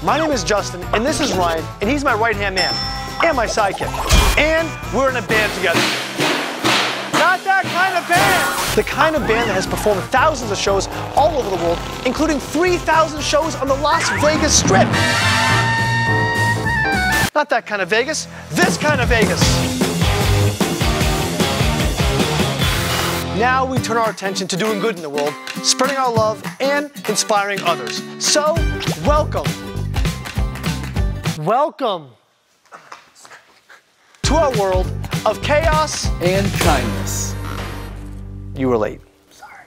My name is Justin, and this is Ryan, and he's my right-hand man, and my sidekick. And we're in a band together. Not that kind of band! The kind of band that has performed thousands of shows all over the world, including 3,000 shows on the Las Vegas Strip. Not that kind of Vegas, this kind of Vegas. Now we turn our attention to doing good in the world, spreading our love, and inspiring others. So, welcome. Welcome to our world of chaos and kindness. You were late. Sorry.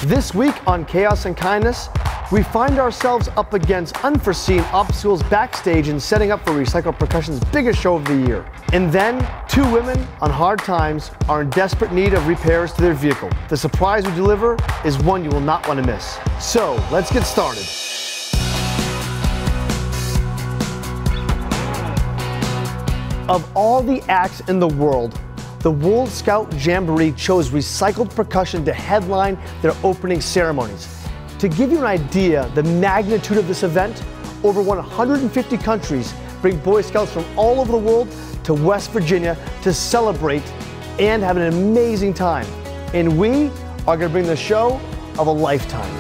This week on Chaos and Kindness, we find ourselves up against unforeseen obstacles backstage and setting up for Recycled Percussion's biggest show of the year. And then, two women on hard times are in desperate need of repairs to their vehicle. The surprise we deliver is one you will not want to miss. So, let's get started. Of all the acts in the world, the World Scouts Jamboree chose Recycled Percussion to headline their opening ceremonies. To give you an idea the magnitude of this event, over 150 countries bring Boy Scouts from all over the world to West Virginia to celebrate and have an amazing time. And we are going to bring the show of a lifetime.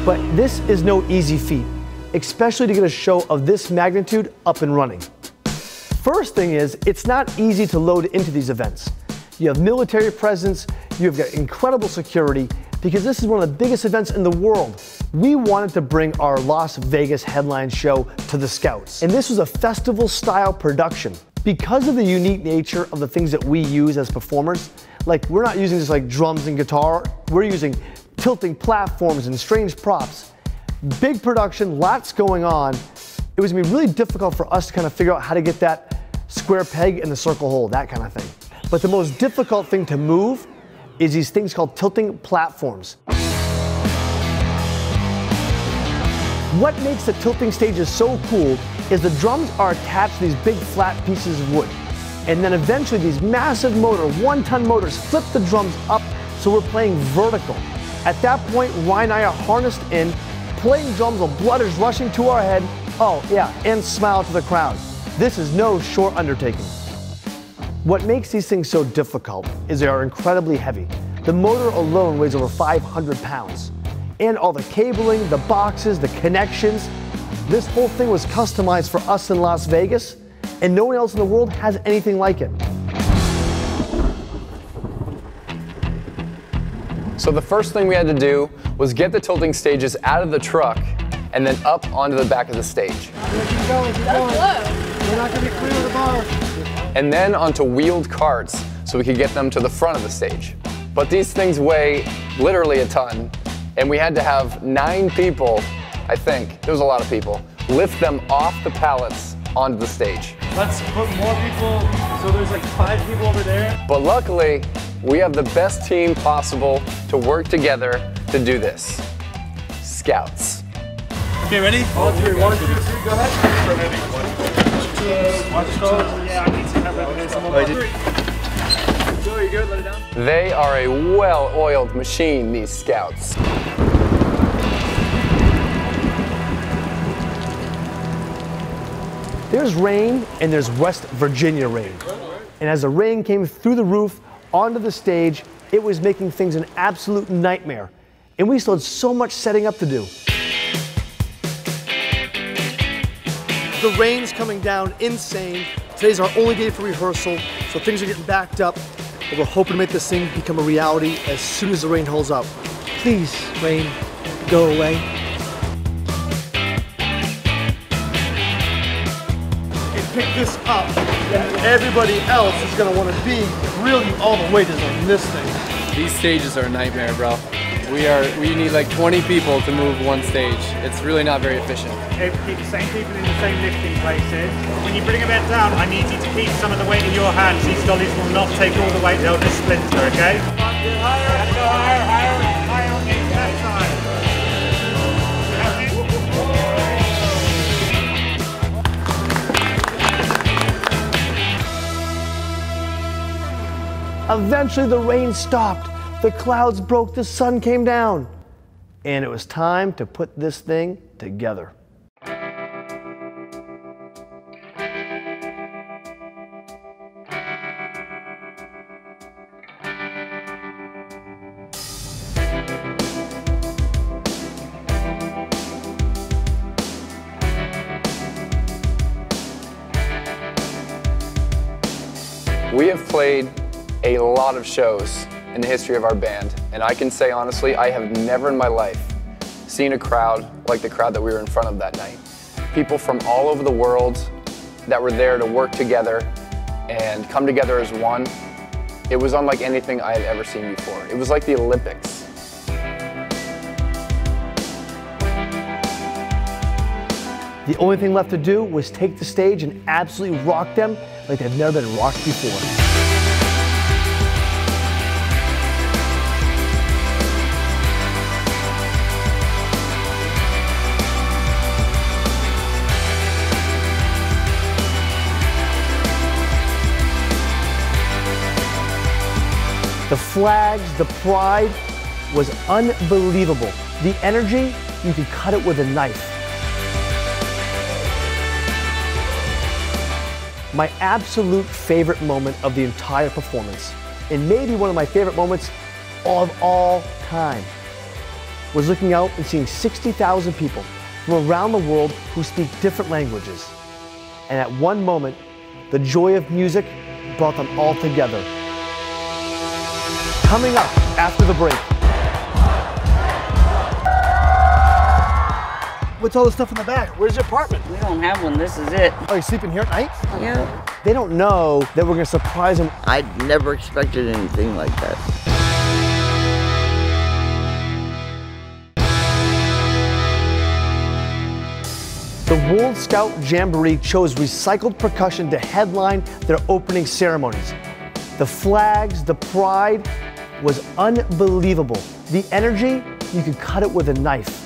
But this is no easy feat, especially to get a show of this magnitude up and running. First thing is, it's not easy to load into these events. You have military presence, you've got incredible security, because this is one of the biggest events in the world. We wanted to bring our Las Vegas headline show to the Scouts. And this was a festival-style production. Because of the unique nature of the things that we use as performers, like we're not using just like drums and guitar, we're using tilting platforms and strange props. Big production, lots going on. It was gonna be really difficult for us to kind of figure out how to get that square peg in the circle hole, that kind of thing. But the most difficult thing to move is these things called tilting platforms. What makes the tilting stages so cool is the drums are attached to these big flat pieces of wood. And then eventually these massive one-ton motors flip the drums up so we're playing vertical. At that point, Ryan and I are harnessed in, playing drums while blood is rushing to our head. Oh yeah, and smile to the crowd. This is no short undertaking. What makes these things so difficult is they are incredibly heavy. The motor alone weighs over 500 pounds. And all the cabling, the boxes, the connections, this whole thing was customized for us in Las Vegas, and no one else in the world has anything like it. So the first thing we had to do was get the tilting stages out of the truck and then up onto the back of the stage. Keep going, keep going. We're not going to be clear of the bar. And then onto wheeled carts so we could get them to the front of the stage. But these things weigh literally a ton, and we had to have 9 people, I think, there was a lot of people, lift them off the pallets onto the stage. Let's put more people, so there's like 5 people over there. But luckily, we have the best team possible to work together to do this. Scouts. Okay, ready? All three. 1, 2, 3, go ahead. Ready. 1, 2, watch the code. Yeah, I need to have ready. Some more. 3. Go, you're good, let it down. They are a well-oiled machine, these Scouts. There's rain and there's West Virginia rain. And as the rain came through the roof onto the stage, it was making things an absolute nightmare. And we still had so much setting up to do. The rain's coming down insane. Today's our only day for rehearsal, so things are getting backed up. But we're hoping to make this thing become a reality as soon as the rain holds up. Please, rain, go away. Pick this up, and everybody else is going to want to be really all the weight is on this thing. These stages are a nightmare, bro. We need like 20 people to move one stage. It's really not very efficient. Keep the same people in the same lifting places. When you bring a bed down, I need you to keep some of the weight in your hands. These dollies will not take all the weight, they'll just splinter, okay? Come on, get higher, go higher, higher on the that side. Eventually the rain stopped. the clouds broke, the sun came down, and it was time to put this thing together. We have played a lot of shows in the history of our band, and I can say honestly, I have never in my life seen a crowd like the crowd that we were in front of that night. People from all over the world that were there to work together and come together as one. It was unlike anything I had ever seen before. It was like the Olympics. The only thing left to do was take the stage and absolutely rock them like they've never been rocked before. The flags, the pride was unbelievable. The energy, you could cut it with a knife. My absolute favorite moment of the entire performance, and maybe one of my favorite moments of all time, was looking out and seeing 60,000 people from around the world who speak different languages. And at one moment, the joy of music brought them all together. Coming up after the break. What's all the stuff in the back? Where's your apartment? We don't have one, this is it. Are you sleeping here at night? Yeah. They don't know that we're gonna surprise them. I'd never expected anything like that. The World Scout Jamboree chose recycled percussion to headline their opening ceremonies. The flags, the pride was unbelievable. The energy, you could cut it with a knife.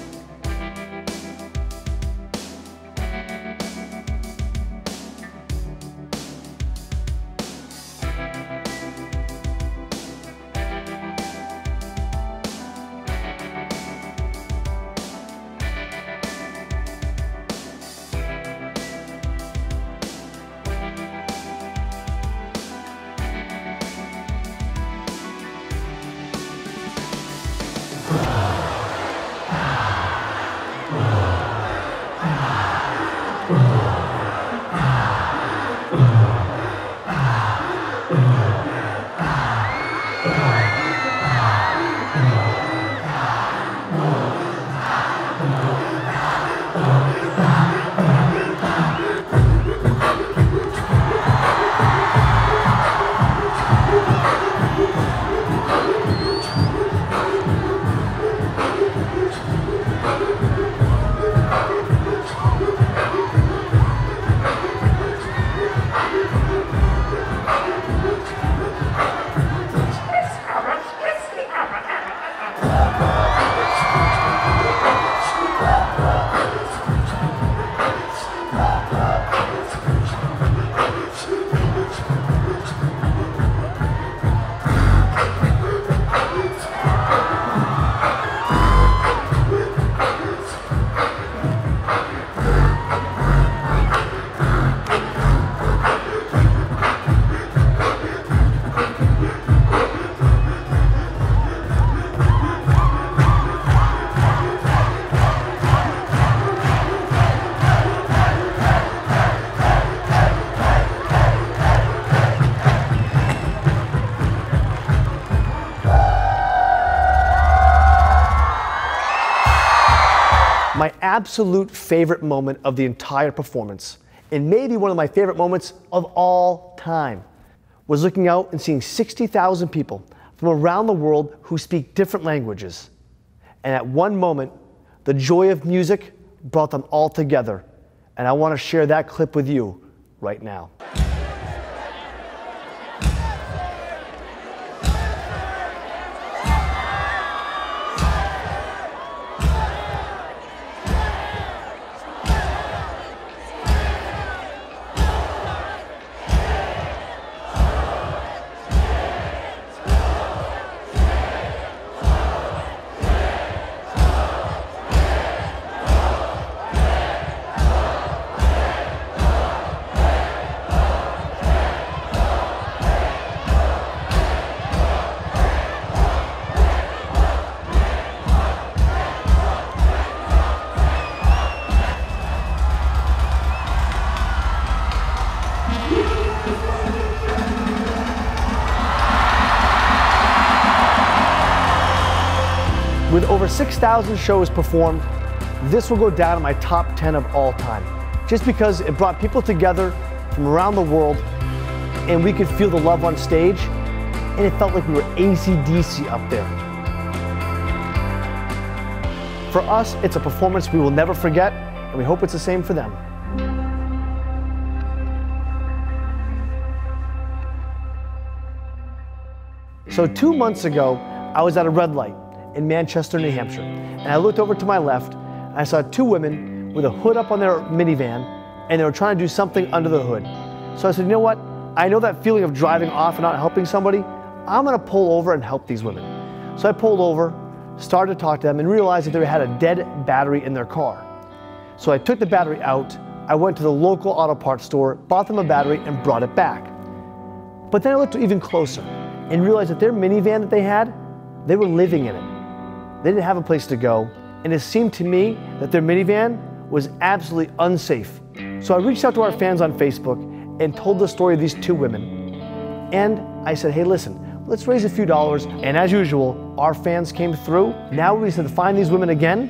My absolute favorite moment of the entire performance, and maybe one of my favorite moments of all time, was looking out and seeing 60,000 people from around the world who speak different languages. And at one moment, the joy of music brought them all together. And I want to share that clip with you right now. With over 6,000 shows performed, this will go down in my top 10 of all time. Just because it brought people together from around the world and we could feel the love on stage, and it felt like we were AC/DC up there. For us, it's a performance we will never forget, and we hope it's the same for them. So 2 months ago, I was at a red light in Manchester, New Hampshire, and I looked over to my left, and I saw two women with a hood up on their minivan, and they were trying to do something under the hood. So I said, you know what? I know that feeling of driving off and not helping somebody. I'm gonna pull over and help these women. So I pulled over, started to talk to them, and realized that they had a dead battery in their car. So I took the battery out, I went to the local auto parts store, bought them a battery, and brought it back. But then I looked even closer and realized that their minivan that they had, they were living in it. They didn't have a place to go, and it seemed to me that their minivan was absolutely unsafe. So I reached out to our fans on Facebook and told the story of these two women. And I said, hey, listen, let's raise a few dollars. And as usual, our fans came through. Now we said to find these women again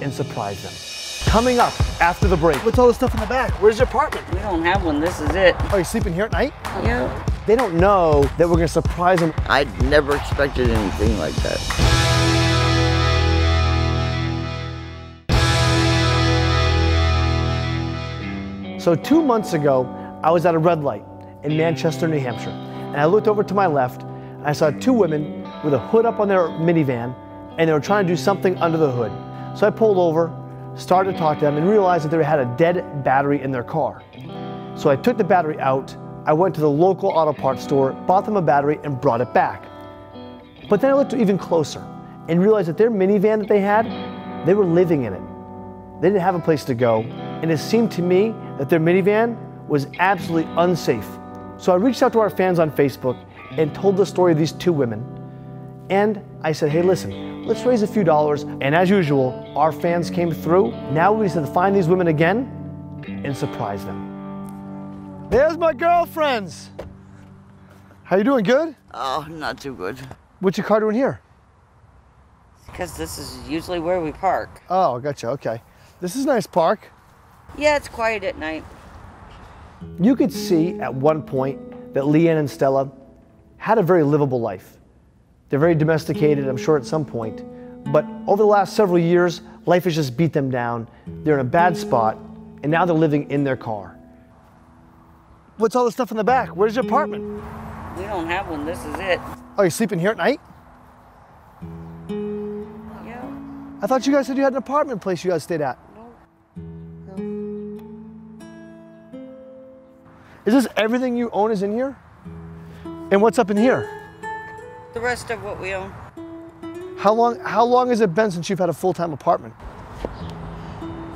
and surprise them. Coming up after the break. What's all this stuff in the back? Where's your apartment? We don't have one. This is it. Are you sleeping here at night? Yeah. They don't know that we're gonna surprise them. I never expected anything like that. So 2 months ago, I was at a red light in Manchester, New Hampshire, and I looked over to my left, and I saw two women with a hood up on their minivan, and they were trying to do something under the hood. So I pulled over, started to talk to them, and realized that they had a dead battery in their car. So I took the battery out, I went to the local auto parts store, bought them a battery, and brought it back. But then I looked even closer and realized that their minivan that they had, they were living in it. They didn't have a place to go, and it seemed to me that their minivan was absolutely unsafe. So I reached out to our fans on Facebook and told the story of these two women. And I said, hey, listen, let's raise a few dollars. And as usual, our fans came through. Now we said to find these women again and surprise them. There's my girlfriends. How you doing, good? Oh, not too good. What's your car doing here? Because this is usually where we park. Oh, gotcha, okay. This is a nice park. Yeah, it's quiet at night. You could see at one point that Leanne and Stella had a very livable life. They're very domesticated, I'm sure, at some point. But over the last several years, life has just beat them down. They're in a bad spot, and now they're living in their car. What's all this stuff in the back? Where's your apartment? We don't have one. This is it. Are you sleeping here at night? Yeah. I thought you guys said you had an apartment place you guys stayed at. No. Is this everything you own is in here? And what's up in here? The rest of what we own. How long has it been since you've had a full-time apartment?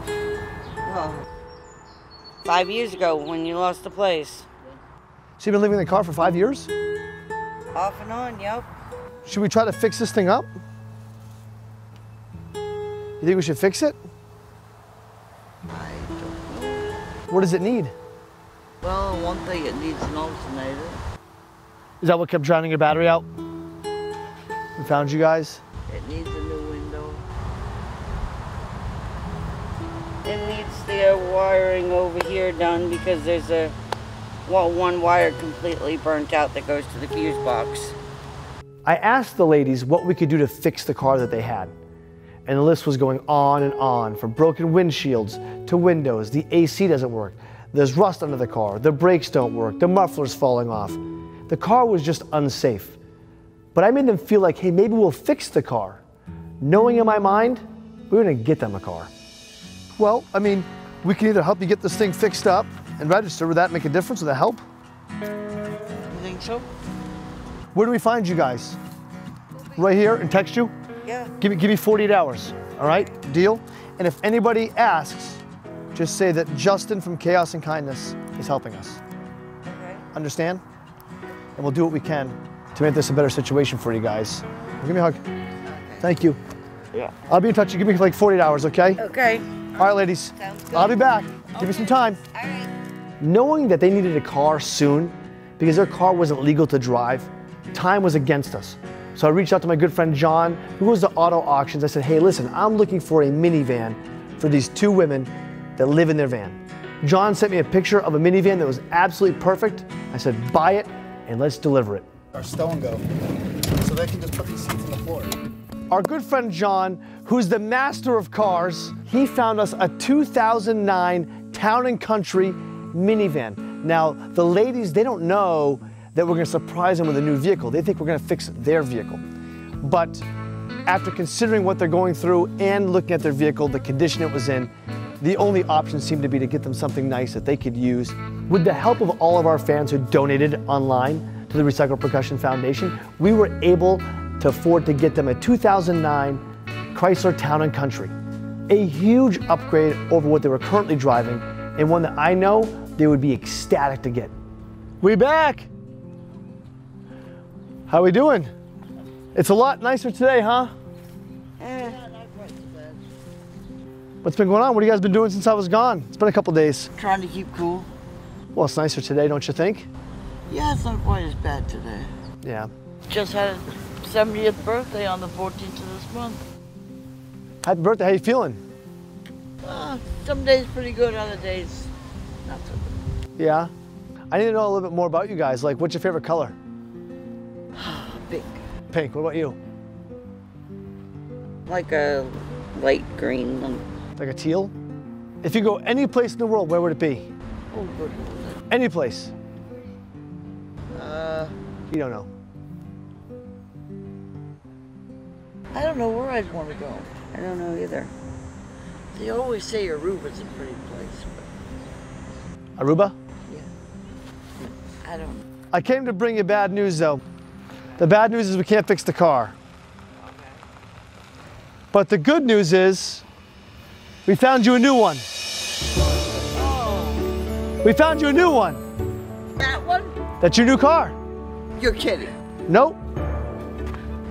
Well, 5 years ago when you lost the place. So you've been living in the car for 5 years? Off and on, yep. Should we try to fix this thing up? You think we should fix it? I don't know. What does it need? Well, one thing, it needs an alternator. Is that what kept drowning your battery out? We found you guys? It needs a new window. It needs the wiring over here done because there's one wire completely burnt out that goes to the fuse box. I asked the ladies what we could do to fix the car that they had. And the list was going on and on, from broken windshields to windows. The AC doesn't work. There's rust under the car. The brakes don't work. The muffler's falling off. The car was just unsafe. But I made them feel like, hey, maybe we'll fix the car. Knowing in my mind, we were gonna get them a car. Well, I mean, we can either help you get this thing fixed up and register. Would that make a difference? Would that help? You think so? Where do we find you guys? Right here and text you? Yeah. Give me 48 hours, all right? Deal? And if anybody asks, just say that Justin from Chaos and Kindness is helping us. Okay. Understand? And we'll do what we can to make this a better situation for you guys. Give me a hug. Okay. Thank you. Yeah. I'll be in touch. You give me like 48 hours, okay? Okay. All right, ladies. Sounds good. I'll be back. Give me some time. All right. Knowing that they needed a car soon because their car wasn't legal to drive, time was against us. So I reached out to my good friend John, who goes to auto auctions. I said, hey, listen, I'm looking for a minivan for these two women that live in their van. John sent me a picture of a minivan that was absolutely perfect. I said, buy it and let's deliver it. Our stone go, so they can just put these seats on the floor. Our good friend John, who's the master of cars, he found us a 2009 Town & Country minivan. Now, the ladies, they don't know that we're gonna surprise them with a new vehicle. They think we're gonna fix their vehicle. But after considering what they're going through and looking at their vehicle, the condition it was in, the only option seemed to be to get them something nice that they could use. With the help of all of our fans who donated online to the Recycle Percussion Foundation, we were able to afford to get them a 2009 Chrysler Town & Country. A huge upgrade over what they were currently driving, and one that I know they would be ecstatic to get. We back! How we doing? It's a lot nicer today, huh? What's been going on? What have you guys been doing since I was gone? It's been a couple days. Trying to keep cool. Well, it's nicer today, don't you think? Yeah, it's not quite as bad today. Yeah. Just had a 70th birthday on the 14th of this month. Happy birthday, how you feeling? Some days pretty good, other days not so good. Yeah? I need to know a little bit more about you guys. Like, what's your favorite color? Pink. Pink, what about you? Like a light green. Like a teal? If you go any place in the world, where would it be? Oh, good. Any place? You don't know. I don't know where I'd want to go. I don't know either. They always say Aruba's a pretty place, but Aruba? yeah. I don't know. I came to bring you bad news, though. The bad news is we can't fix the car. But the good news is we found you a new one. We found you a new one. That one? That's your new car. You're kidding. Nope.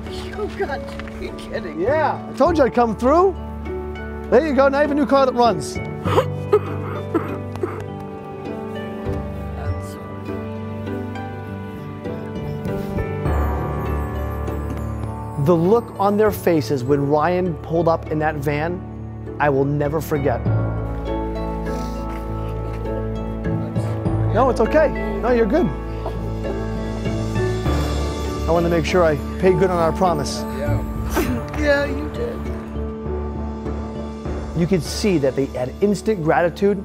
You got to be kidding. Yeah, I told you I'd come through. There you go, now you have a new car that runs. I'm sorry. The look on their faces when Ryan pulled up in that van, I will never forget. No, it's okay. No, you're good. I wanted to make sure I paid good on our promise. Yeah, you did. You could see that they had instant gratitude,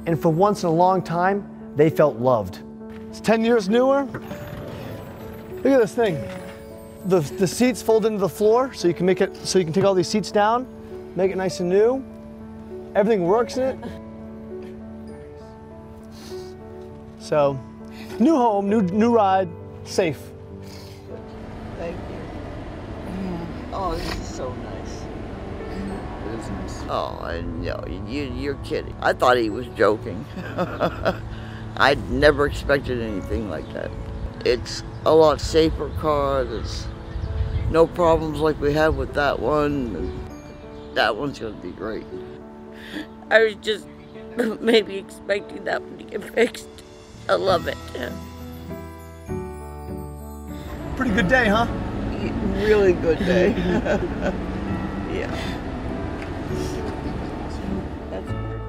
and for once in a long time, they felt loved. It's 10 years newer. Look at this thing. The seats fold into the floor, so you can make it, so you can take all these seats down, make it nice and new. Everything works in it. So, new home, new ride, safe. Thank you. Oh, this is so nice. Business. Oh, I know. You're kidding. I thought he was joking. I'd never expected anything like that. It's a lot safer car. There's no problems like we had with that one. That one's going to be great. I was just maybe expecting that one to get fixed. I love it. Pretty good day, huh? Really good day. Yeah. That's great.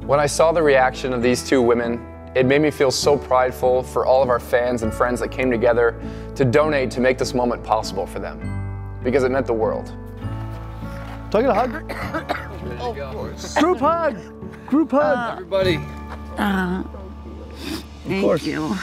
When I saw the reaction of these two women, it made me feel so prideful for all of our fans and friends that came together to donate to make this moment possible for them, because it meant the world. Do I get a hug? Of course. Group hug! Group hug! Everybody. Thank you.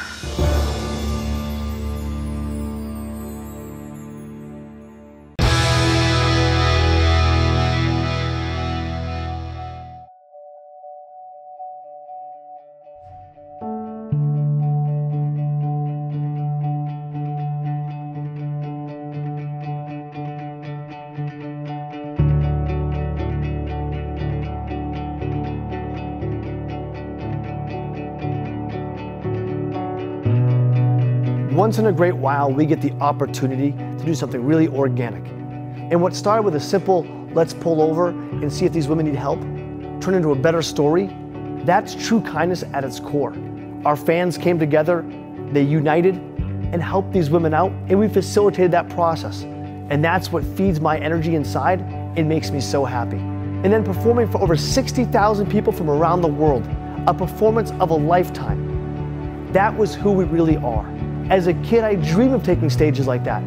Once in a great while, we get the opportunity to do something really organic. And what started with a simple, let's pull over and see if these women need help, turned into a better story. That's true kindness at its core. Our fans came together, they united, and help these women out, and we facilitated that process. And that's what feeds my energy inside and makes me so happy. And then performing for over 60,000 people from around the world, a performance of a lifetime. That was who we really are. As a kid, I dreamed of taking stages like that.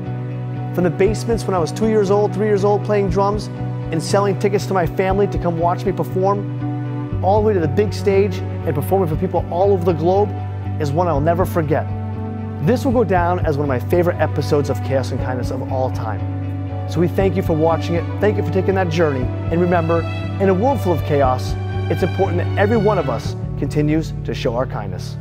From the basements when I was 2 years old, 3 years old, playing drums and selling tickets to my family to come watch me perform, all the way to the big stage and performing for people all over the globe is one I'll never forget. This will go down as one of my favorite episodes of Chaos and Kindness of all time. So we thank you for watching it, thank you for taking that journey, and remember, in a world full of chaos, it's important that every one of us continues to show our kindness.